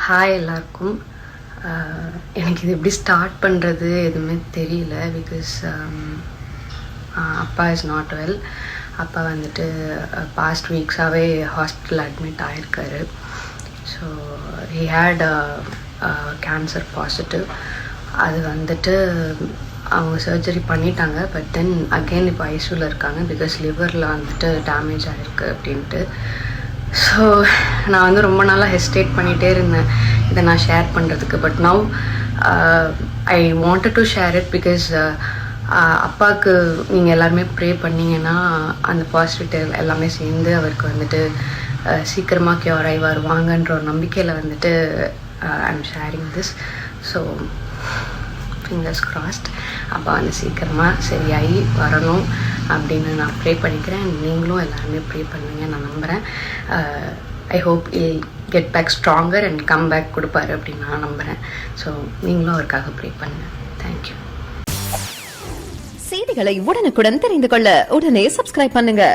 Hi எல்லாருக்கும். எனக்கு இது எப்படி ஸ்டார்ட் பண்ணுறது எதுவுமே தெரியல. பிகாஸ் அப்பா இஸ் நாட் வெல். அப்பா வந்துட்டு பாஸ்ட் வீக்ஸாகவே ஹாஸ்பிட்டல் அட்மிட் ஆகிருக்காரு. So he had cancer positive. அது வந்துட்டு அவங்க சர்ஜரி பண்ணிட்டாங்க. பட் தென் அகெயின் இப்போ ஐசியூவில் இருக்காங்க. பிகாஸ் லிவரில் வந்துட்டு டேமேஜ் ஆகிருக்கு அப்படின்ட்டு. ஸோ நான் வந்து ரொம்ப நாளாக ஹெசிடேட் பண்ணிகிட்டே இருந்தேன் இதை நான் ஷேர் பண்ணுறதுக்கு. But now I wanted to share it. Because அப்பாவுக்கு நீங்கள் எல்லாருமே ப்ரே பண்ணிங்கன்னா அந்த பாசிட்டிவ் எல்லாமே சேர்ந்து அவருக்கு வந்துட்டு சீக்கிரமாக க்யூர் ஆகி வருவாங்கன்ற ஒரு நம்பிக்கையில் வந்துட்டு I am sharing this. So fingers crossed அப்பா வந்து சீக்கிரமாக சரியாகி வரணும் அப்படின்னு நான் ப்ரே பண்ணிக்கிறேன். நீங்களும் எல்லாருமே ப்ரே பண்ணுவீங்க நான் நம்புகிறேன். I hope he'll get back stronger and come back கொடுப்பாரு அப்படின்னு நான் நம்புகிறேன். ஸோ நீங்களும் அவருக்காக ப்ரே பண்ணுங்கள். தேங்க்யூ. செய்திகளை உடனுக்குடன் தெரிந்து கொள்ள உடனே சப்ஸ்கிரைப் பண்ணுங்க.